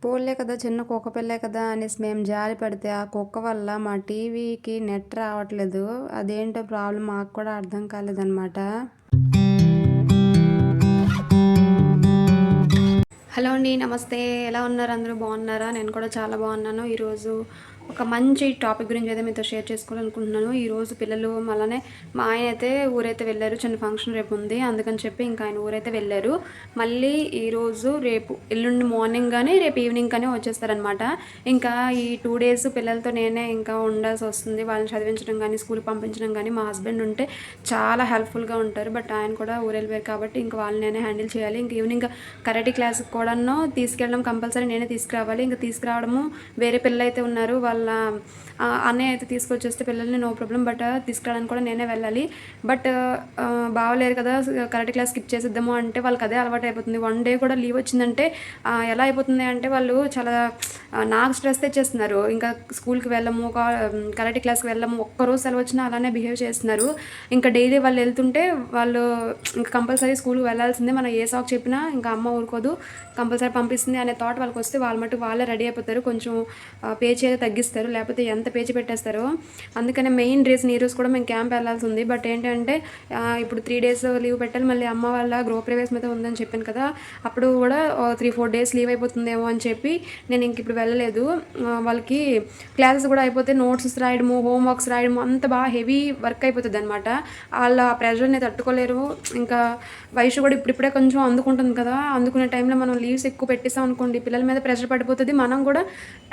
పోన్లే కదా! చిన్న కుక్క పిల్లే కదా! అనేసి మేము జాలి పడితే, ఆ కుక్క వల్ల మా టీవీకి నెట్ రావట్లేదు. అదేంటో ప్రాబ్లమ్ మాకు కూడా అర్థం కాలేదనమాట. హలో అండి. నమస్తే. ఎలా ఉన్నారు అందరూ బాగున్నారా? నేను కూడా చాలా బాగున్నాను. ఈరోజు ఒక మంచి టాపిక్ గురించి అయితే మీతో షేర్ చేసుకోవాలనుకుంటున్నాను. ఈరోజు పిల్లలు అలానే మా ఆయన అయితే ఊరైతే వెళ్ళారు. చిన్న ఫంక్షన్ రేపు ఉంది. అందుకని చెప్పి ఇంకా ఆయన ఊరైతే వెళ్ళారు. మళ్ళీ ఈరోజు రేపు ఎల్లుండి మార్నింగ్ కానీ రేపు ఈవినింగ్ కానీ వచ్చేస్తారనమాట. ఇంకా ఈ 2 డేస్ పిల్లలతో నేనే ఇంకా ఉండాల్సి వస్తుంది. వాళ్ళని చదివించడం కానీ స్కూల్కి పంపించడం కానీ మా హస్బెండ్ ఉంటే చాలా హెల్ప్ఫుల్గా ఉంటారు. బట్ ఆయన కూడా ఊరెళ్ళిపోయారు కాబట్టి ఇంకా వాళ్ళని నేనే హ్యాండిల్ చేయాలి. ఇంక ఈవినింగ్ కరాటే క్లాస్కి కూడాను తీసుకెళ్ళడం కంపల్సరీ నేనే తీసుకురావాలి. ఇంకా తీసుకురావడము వేరే పిల్లలు అయితే ఉన్నారు. వాళ్ళ అన్నయ్య అయితే తీసుకొచ్చేస్తే పిల్లల్ని నో ప్రాబ్లం. బట్ తీసుకురావడానికి కూడా నేనే వెళ్ళాలి. బట్ బావలేరు కదా, కరాటే క్లాస్ స్కిప్ చేసేద్దాము అంటే వాళ్ళకి అదే అలవాటు అయిపోతుంది. 1 డే కూడా లీవ్ వచ్చిందంటే ఎలా అయిపోతుంది అంటే వాళ్ళు చాలా నాకు స్ట్రెస్ తెచ్చేస్తున్నారు. ఇంకా స్కూల్కి వెళ్ళము, కరాటే క్లాస్కి వెళ్ళము, ఒక్కరోజు సెలవు వచ్చినా అలానే బిహేవ్ చేస్తున్నారు. ఇంకా డైలీ వాళ్ళు వెళ్తుంటే వాళ్ళు ఇంకా కంపల్సరీ స్కూల్కి వెళ్ళాల్సిందే. మనం ఏ సాకు చెప్పినా ఇంకా అమ్మ ఊరుకోదు, కంపల్సరీ పంపిస్తుంది అనే థాట్ వాళ్ళకి వస్తే వాళ్ళ మటుకు వాళ్ళే రెడీ అయిపోతారు. కొంచెం పేచి అయితే తగ్గిస్తారు, లేకపోతే ఎంత పేచి పెట్టేస్తారో. అందుకనే మెయిన్ రీజన్ ఈరోజు కూడా మేము క్యాంప్ వెళ్ళాల్సి ఉంది. బట్ ఏంటంటే ఇప్పుడు 3 డేస్ లీవ్ పెట్టాలి. మళ్ళీ అమ్మ వాళ్ళ గృహప్రవేశం అయితే ఉందని చెప్పాను కదా, అప్పుడు కూడా 3-4 డేస్ లీవ్ అయిపోతుందేమో అని చెప్పి నేను ఇంక ఇప్పుడు వెళ్ళలేదు. వాళ్ళకి క్లాసెస్ కూడా అయిపోతే నోట్స్ రాయడము, హోంవర్క్స్ రాయడము అంత బాగా హెవీ వర్క్ అయిపోతుంది అనమాట. వాళ్ళ ఆ ప్రెషర్ని తట్టుకోలేరు. ఇంకా వయసు కూడా ఇప్పుడిప్పుడే కొంచెం అందుకుంటుంది కదా, అందుకునే టైంలో మనం లీవ్స్ ఎక్కువ పెట్టేసాం అనుకోండి, పిల్లల మీద ప్రెషర్ పడిపోతుంది. మనం కూడా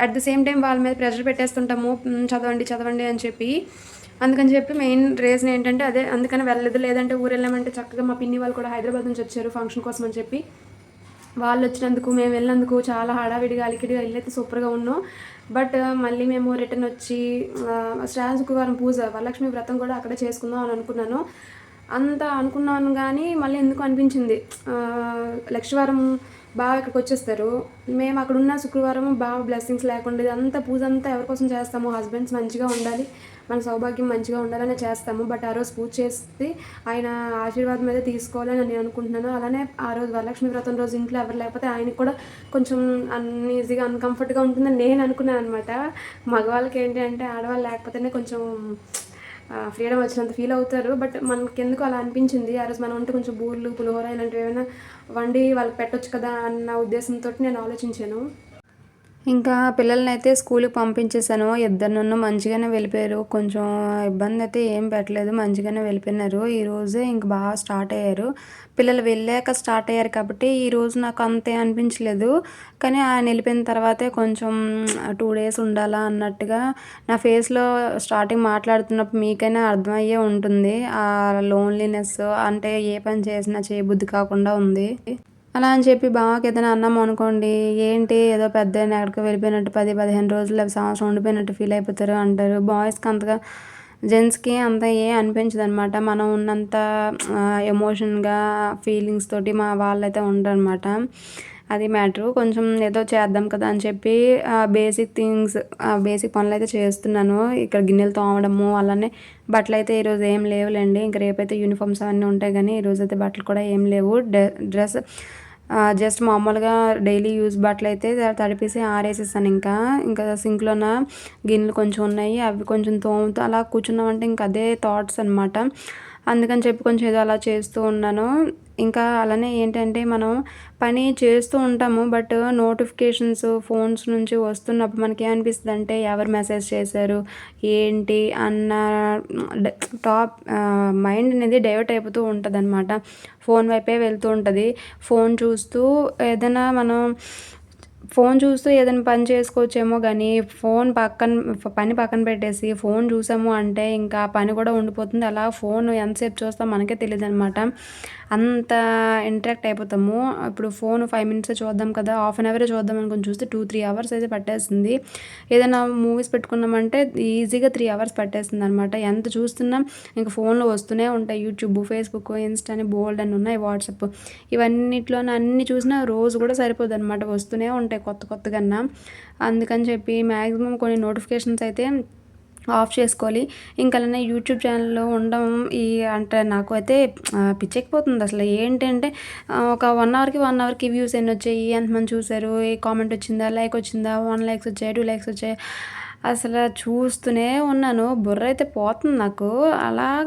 అట్ ద సేమ్ టైం వాళ్ళ మీద ప్రెషర్ పెట్టేస్తుంటాము, చదవండి చదవండి అని చెప్పి. అందుకని చెప్పి మెయిన్ రీజన్ ఏంటంటే అదే. అందుకని వెళ్ళలేదు. లేదంటే ఊరు వెళ్ళామంటే చక్కగా మా పిన్ని వాళ్ళు కూడా హైదరాబాద్ నుంచి వచ్చారు ఫంక్షన్ కోసం అని చెప్పి. వాళ్ళు వచ్చినందుకు మేము వెళ్ళినందుకు చాలా హడావిడిగా అలికిడిగా ఇల్లైతే సూపర్గా ఉన్నాం. బట్ మళ్ళీ మేము రిటర్న్ వచ్చి శ్రావణ శుక్రవారం పూజ వరలక్ష్మి వ్రతం కూడా అక్కడే చేసుకుందాం అని అనుకున్నాను. అంత అనుకున్నాను కానీ మళ్ళీ ఎందుకు అనిపించింది, లక్షవారం బాగా ఇక్కడికి వచ్చేస్తారు, మేము అక్కడ ఉన్న శుక్రవారం బాగా బ్లెస్సింగ్స్ లేకుండా ఇదంతా పూజ అంతా ఎవరి కోసం చేస్తాము, హస్బెండ్స్ మంచిగా ఉండాలి, మన సౌభాగ్యం మంచిగా ఉండాలని చేస్తాము. బట్ ఆ రోజు పూజ చేసి ఆయన ఆశీర్వాదం మీద తీసుకోవాలని నేను అనుకుంటున్నాను. అలానే ఆ రోజు వరలక్ష్మి వ్రతం రోజు ఇంట్లో ఎవరు లేకపోతే ఆయనకి కూడా కొంచెం అన్ఈజీగా అన్కంఫర్ట్గా ఉంటుందని నేను అనుకున్నాను అనమాట. మగవాళ్ళకి ఏంటి అంటే ఆడవాళ్ళు లేకపోతేనే కొంచెం ఫ్రీడమ్ వచ్చినంత ఫీల్ అవుతారు. బట్ మనకెందుకు అలా అనిపించింది. ఆ రోజు మనం ఉంటే కొంచెం బూర్లు పులిహోర ఇలాంటివి ఏమైనా వండి వాళ్ళకి పెట్టొచ్చు కదా అన్న ఉద్దేశంతో నేను ఆలోచించాను. ఇంకా పిల్లల్నైతే స్కూల్కి పంపించేసాను. ఇద్దరు మంచిగానే వెళ్ళిపోయారు. కొంచెం ఇబ్బంది అయితే ఏం పెట్టలేదు, మంచిగానే వెళ్ళిపోయినారు. ఈరోజే ఇంక బాగా స్టార్ట్ అయ్యారు. పిల్లలు వెళ్ళాక స్టార్ట్ అయ్యారు కాబట్టి ఈరోజు నాకు అంతే అనిపించలేదు. కానీ ఆయన వెళ్ళిపోయిన తర్వాతే కొంచెం 2 డేస్ ఉండాలా అన్నట్టుగా నా ఫేస్లో స్టార్టింగ్ మాట్లాడుతున్నప్పుడు మీకైనా అర్థమయ్యే ఉంటుంది. ఆ లోన్లీనెస్ అంటే ఏ పని చేసినా చేయబుద్ధి కాకుండా ఉంది. అలా అని చెప్పి బావకి ఏదైనా అన్నాము అనుకోండి, ఏంటి ఏదో పెద్దాయన ఎక్కడికో వెళ్ళిపోయినట్టు 10-15 రోజులు లేదా సంవత్సరం ఉండిపోయినట్టు ఫీల్ అయిపోతారు అంటారు. బాయ్స్కి అంతగా, జెంట్స్కి అంత ఏం అనిపించదు అనమాట. మనం ఉన్నంత ఎమోషన్గా ఫీలింగ్స్ తోటి మా వాళ్ళైతే ఉండరనమాట. అది మ్యాటరు. కొంచెం ఏదో చేద్దాం కదా అని చెప్పి బేసిక్ థింగ్స్, బేసిక్ పనులు అయితే చేస్తున్నాను. ఇక్కడ గిన్నెలు తోమడము, అలానే బట్టలు అయితే ఈరోజు ఏం లేవులేండి. ఇంకా రేపైతే యూనిఫామ్స్ అవన్నీ ఉంటాయి కానీ ఈరోజు అయితే బట్టలు కూడా ఏం లేవు. డ్రెస్ జస్ట్ మామూలుగా డైలీ యూజ్ బట్టలు అయితే తడిపేసి ఆరేసేసాను. ఇంకా సింక్లోన గిన్నెలు కొంచెం ఉన్నాయి, అవి కొంచెం తోముతూ అలా కూర్చున్నామంటే ఇంకా అదే థాట్స్ అనమాట. అందుకని చెప్పి కొంచెం ఏదో అలా చేస్తూ ఉన్నాను. ఇంకా అలానే ఏంటంటే మనం పని చేస్తూ ఉంటాము. బట్ నోటిఫికేషన్స్ ఫోన్స్ నుంచి వస్తున్నప్పుడు మనకి ఏమనిపిస్తుంది అంటే ఎవరు మెసేజ్ చేశారు ఏంటి అన్న మైండ్ అనేది డైవర్ట్ అయిపోతూ ఉంటుంది అనమాట. ఫోన్ వైపే వెళ్తూ ఉంటుంది. ఫోన్ చూస్తూ ఏదైనా పని చేసుకోవచ్చేమో కానీ పని పక్కన పెట్టేసి ఫోన్ చూసాము అంటే ఇంకా పని కూడా ఉండిపోతుంది. అలా ఫోన్ ఎంతసేపు చూస్తాం మనకే తెలియదు అనమాట. అంత ఇంటరాక్ట్ అయిపోతాము. ఇప్పుడు ఫోన్ 5 minutes చూద్దాం కదా, హాఫ్ అన్ అవరే చూద్దాం అనుకుని చూస్తే 2-3 hours అయితే పట్టేస్తుంది. ఏదైనా మూవీస్ పెట్టుకున్నామంటే ఈజీగా 3 hours పట్టేస్తుంది అనమాట. ఎంత చూస్తున్నా ఇంకా ఫోన్లో వస్తూనే ఉంటాయి. యూట్యూబ్, ఫేస్బుక్, ఇన్స్టా అని బోల్డ్ అని ఉన్నాయి, వాట్సాప్, ఇవన్నిట్లోనే అన్ని చూసినా రోజు కూడా సరిపోదు అనమాట. వస్తూనే ఉంటాయి కొత్తగా. అందుకని చెప్పి మ్యాక్సిమం కొన్ని నోటిఫికేషన్స్ అయితే ఆఫ్ చేసుకోవాలి. ఇంక అలానే యూట్యూబ్ ఛానల్‌లో ఉండడం అంటే నాకు అయితే పిచ్చెక్కిపోతుంది అసలు. ఏంటంటే ఒక 1 అవర్‌కి వ్యూస్ ఎన్నొచ్చాయి? ఎంతమంది చూసారు? ఏ కామెంట్ వచ్చిందా? లైక్ వచ్చిందా? 1 లైక్స్ వచ్చాయా? 2 లైక్స్ వచ్చాయా? అసల చూస్తూనే ఉన్నాను. బుర్ర అయితే పోతుంది నాకు. అలాగ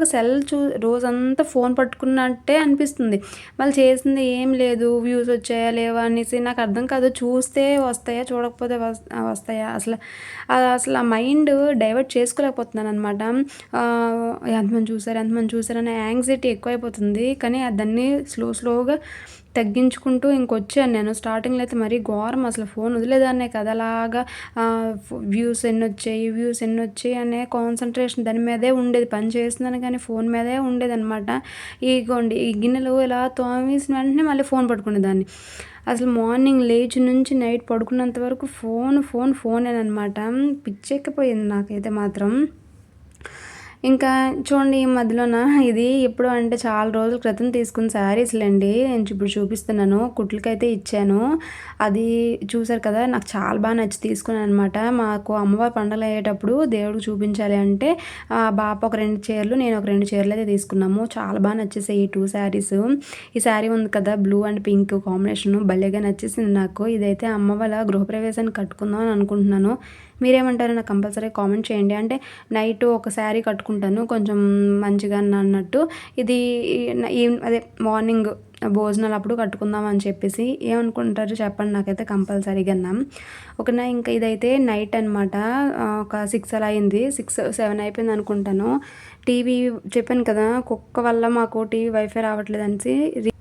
రోజంతా ఫోన్ పట్టుకున్నట్టే అనిపిస్తుంది. వాళ్ళు చేసింది ఏం లేదు. వ్యూస్ వచ్చాయా? లేవా? అనేసి నాకు అర్థం కాదు. చూస్తే వస్తాయా? చూడకపోతే వస్తాయా? అసలు ఆ మైండ్ డైవర్ట్ చేసుకోలేకపోతున్నాననమాట. ఎంతమంది చూసారనే యాంగ్జైటీ ఎక్కువైపోతుంది. కానీ దాన్ని స్లోగా తగ్గించుకుంటూ ఇంకొచ్చాను నేను. స్టార్టింగ్‌లో అయితే మరీ ఘోరం అసలు. ఫోన్ వదిలేదాన్నే కాదు. అలాగా వ్యూస్ ఎన్నొచ్చాయి అనే కాన్సంట్రేషన్ దాని మీదే ఉండేది. పని చేస్తున్నాను కానీ ఫోన్ మీదే ఉండేదనమాట. ఇగోండి ఈ గిన్నెలు ఇలా తోమేసిన వెంటనే మళ్ళీ ఫోన్ పట్టుకునేదాన్ని. అసలు మార్నింగ్ లేచి నుంచి నైట్ పడుకున్నంత వరకు ఫోనేననమాట. పిచ్చెక్కిపోయింది నాకైతే మాత్రం. ఇంకా చూడండి ఈ మధ్యలోన ఇది ఎప్పుడు అంటే చాలా రోజుల క్రితం తీసుకున్న శారీస్‌లండి. నేను ఇప్పుడు చూపిస్తున్నాను. కుట్లకైతే ఇచ్చాను. అది చూసారు కదా! నాకు చాలా నచ్చి తీసుకున్నాననమాట. మాకు అమ్మవారి పండగలయ్యేటప్పుడు దేవుడికి చూపించాలి అంటే బాప ఒక 2 చీరలు, నేను ఒక 2 చీరలయితే తీసుకున్నాము. చాలా నచ్చేసాయి ఈ 2 శారీసు. ఈ శారీ ఉంది కదా! బ్లూ అండ్ పింక్ కాంబినేషను భలేగా నచ్చేసింది నాకు. ఇదైతే అమ్మ వాళ్ళ గృహప్రవేశానికి కట్టుకుందాం అని అనుకుంటున్నాను. మీరేమంటారో నాకు కంపల్సరీ కామెంట్ చేయండి. అంటే నైటు ఒక శారీ కట్టుకుంటాను కొంచెం మంచిగా అన్నట్టు. ఇది అదే మార్నింగ్ భోజనాలప్పుడు కట్టుకుందాం అని చెప్పేసి ఏమనుకుంటారో చెప్పండి నాకైతే కంపల్సరీగాన. ఓకేనా. ఇంకా ఇదైతే నైట్ అనమాట. ఒక 6 అలా అయింది. 6, 7 అయిపోయింది అనుకుంటాను. టీవీ చెప్పాను కదా! కుక్క వల్ల మాకు టీవీ వైఫై రావట్లేదనేసి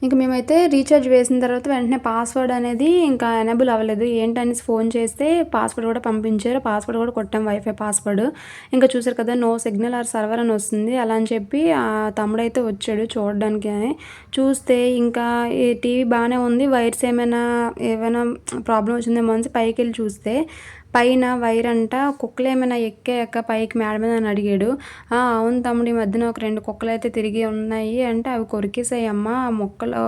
ఇంక మేమైతే రీఛార్జ్ వేసిన తర్వాత వెంటనే పాస్వర్డ్ అనేది ఇంకా ఎనేబుల్ అవ్వలేదు. ఏంటనేసి ఫోన్ చేస్తే పాస్వర్డ్ కూడా పంపించారు. పాస్వర్డ్ కూడా కొట్టాం వైఫై పాస్వర్డ్. ఇంకా చూసారు కదా! నో సిగ్నల్ ఆర్ సర్వర్ అని వస్తుంది. అలా అని చెప్పి తమ్ముడైతే వచ్చాడు చూడడానికి అని. చూస్తే ఇంకా ఈ టీవీ బాగానే ఉంది. వైర్స్ ఏమైనా ప్రాబ్లమ్ వచ్చిందేమో అనేసి పైకెళ్ళి చూస్తే పైన వైర్ అంట కుక్కలేమైనా ఎక్కాయక్క పైకి మేడ మీద అని అడిగాడు. అవును తమ్ముడు, ఈ మధ్యన ఒక 2 కుక్కలైతే తిరిగి ఉన్నాయి అంటే అవి కొరికేసాయమ్మా. ఆ మొక్కలో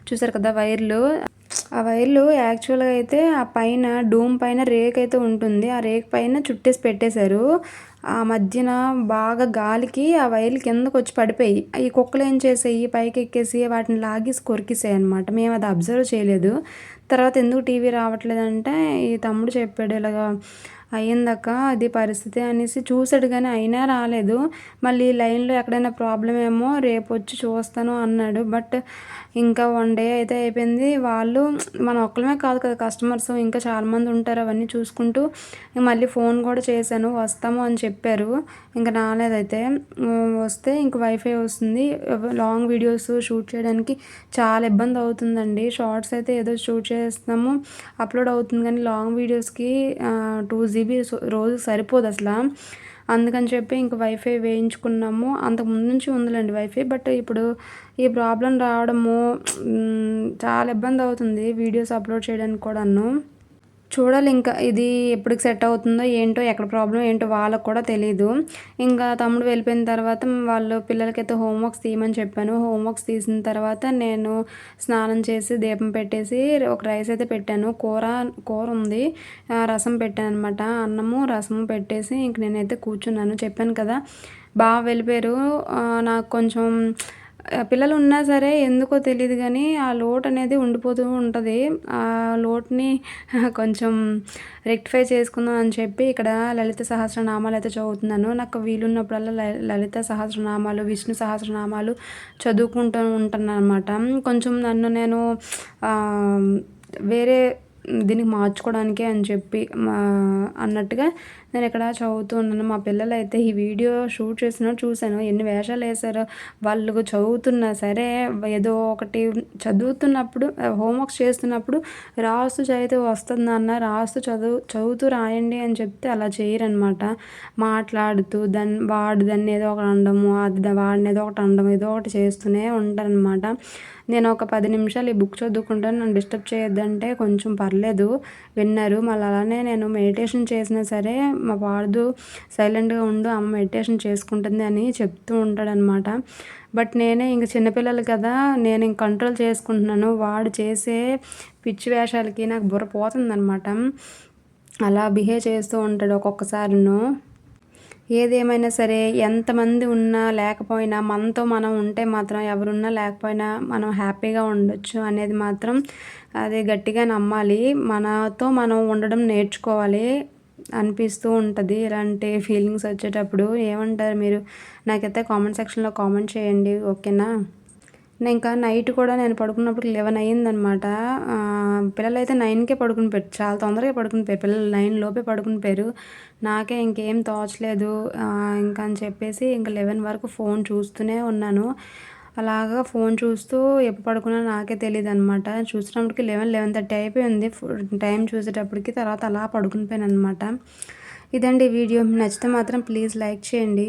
చూసారు కదా వైర్లు. ఆ వైర్లు యాక్చువల్‌గా అయితే ఆ పైన డూమ్ పైన రేకైతే ఉంటుంది. ఆ రేకు పైన చుట్టేసి పెట్టేశారు. ఆ మధ్యన బాగా గాలికి ఆ వైర్లు కిందకొచ్చి పడిపోయాయి. ఈ కుక్కలేం చేసాయి పైకెక్కేసి వాటిని లాగేసి కొరికేసాయనమాట. మేమది అబ్జర్వ్ చేయలేదు. తర్వాత ఎందుకు టీవీ రావట్లేదంటే ఈ తమ్ముడు చెప్పాడు ఇలాగా అయిందక్క అది పరిస్థితి అనేసి. చూసాడు కానీ అయినా రాలేదు. మళ్ళీ లైన్‌లో ఎక్కడైనా ప్రాబ్లమ్ ఏమో రేపొచ్చి చూస్తాను అన్నాడు. బట్ ఇంకా 1 డే అయితే అయిపోయింది. వాళ్ళు మనం ఒక్కళ్ళమే కాదు కదా కస్టమర్స్, ఇంకా చాలామంది ఉంటారు. అవన్నీ చూసుకుంటూ మళ్ళీ ఫోన్ కూడా చేశాను. వస్తాము అని చెప్పారు. ఇంక రాలేదైతే. వస్తే ఇంక వైఫై వస్తుంది. లాంగ్ వీడియోస్ షూట్ చేయడానికి చాలా ఇబ్బంది అవుతుందండి. షార్ట్స్ అయితే ఏదో షూట్ చేస్తున్నాము, అప్లోడ్ అవుతుంది కానీ లాంగ్ వీడియోస్‌కి 2 జీబీ రోజు సరిపోదు అసల. అందుకని చెప్పి ఇంక వైఫై వేయించుకున్నాము. అంతకుముందు నుంచి ఉందిలేండి వైఫై. బట్ ఇప్పుడు ఈ ప్రాబ్లమ్ రావడము చాలా ఇబ్బంది అవుతుంది వీడియోస్ అప్లోడ్ చేయడానికి కూడాను. చూడాలి ఇంకా ఇది ఎప్పటికి సెట్ అవుతుందో ఏంటో, ఎక్కడ ప్రాబ్లమ్ ఏంటో వాళ్ళకి కూడా తెలీదు. ఇంకా తమ్ముడు వెళ్ళిపోయిన తర్వాత వాళ్ళు పిల్లలకైతే హోంవర్క్స్ తీయమని చెప్పాను. హోంవర్క్స్ తీసిన తర్వాత నేను స్నానం చేసి దీపం పెట్టేసి ఒక రైస్ అయితే పెట్టాను. కూర ఉంది. రసం పెట్టాననమాట. అన్నము రసము పెట్టేసి ఇంక నేనైతే కూర్చున్నాను. చెప్పాను కదా! వెళ్ళిపోయారు. నాకు కొంచెం పిల్లలు ఉన్నా సరే ఎందుకో తెలీదు కానీ ఆ లోటు అనేది ఉండిపోతూ ఉంటది. ఆ లోటుని కొంచెం రెక్టిఫై చేసుకుందాం అని చెప్పి ఇక్కడ లలిత సహస్రనామాలు అయితే చదువుతున్నాను. నాకు వీలున్నప్పుడల్లా లలిత సహస్రనామాలు, విష్ణు సహస్రనామాలు చదువుకుంటూ ఉంటాననమాట. కొంచెం నన్ను నేను వేరే దీనికి మార్చుకోవడానికే అని చెప్పి అన్నట్టుగా నేను ఇక్కడ చదువుతూ ఉన్నాను. మా పిల్లలైతే ఈ వీడియో షూట్ చేసినప్పుడు చూశాను. ఎన్ని వేషాలు వేశారో. వాళ్ళు చదువుతున్నా సరే ఏదో ఒకటి చదువుతున్నప్పుడు హోంవర్క్స్ చేస్తున్నప్పుడు రాస్తూ చదివితే వస్తుంది నాన్న, చదువుతూ రాయండి అని చెప్తే అలా చేయరనమాట. మాట్లాడుతూ దాన్ని ఏదో ఒకటి అనడము, వాడిని ఏదో ఒకటి అనడం, ఏదో ఒకటి చేస్తూనే ఉంటారనమాట. నేను ఒక 10 నిమిషాలు ఈ బుక్ చదువుకుంటాను, నన్ను డిస్టర్బ్ చేయొద్దంటే కొంచెం పర్లేదు విన్నారు. మళ్ళీ అలానే నేను మెడిటేషన్ చేసినా సరే మా వాడు సైలెంట్గా ఉండు, అమ్మ మెడిటేషన్ చేసుకుంటుంది అని చెప్తూ ఉంటాడనమాట. బట్ నేనే ఇంక చిన్నపిల్లలు కదా, నేను ఇంక కంట్రోల్ చేసుకుంటున్నాను. వాడు చేసే పిచ్చి వేషాలకి నాకు బుర్ర పోతుందనమాట. అలా బిహేవ్ చేస్తూ ఉంటాడు ఒక్కొక్కసారిను. ఏదేమైనా సరే ఎంతమంది ఉన్నా లేకపోయినా మనతో మనం ఉంటే మాత్రం ఎవరున్నా లేకపోయినా మనం హ్యాపీగా ఉండొచ్చు అనేది మాత్రం అది గట్టిగా నమ్మాలి. మనతో మనం ఉండడం నేర్చుకోవాలి అనిపిస్తూ ఉంటది. ఇలాంటి ఫీలింగ్స్ వచ్చేటప్పుడు. ఏమంటారు మీరు? నాకైతే కామెంట్ సెక్షన్‌లో కామెంట్ చేయండి. ఓకేనా? ఇంకా నైట్ కూడా నేను పడుకున్నప్పుడు 11 అయిందనమాట. పిల్లలైతే 9కే పడుకుని పోయారు. చాలా తొందరగా పడుకుని పోయారు. పిల్లలు 9 లోపే పడుకుని పోయారు. నాకే ఇంకేం తోచలేదు. ఇంకా అని చెప్పేసి ఇంక 11 వరకు ఫోన్ చూస్తూనే ఉన్నాను. అలాగా ఫోన్ చూస్తూ ఎప్పుడు పడుకున్నానో నాకే తెలీదనమాట. చూసినప్పటికి 11, 11:30 అయిపోయింది. టైం చూసేటప్పటికి. తర్వాత అలా పడుకుని పోయాననమాట. ఇదండి వీడియో. నచ్చితే మాత్రం ప్లీజ్ లైక్ చేయండి.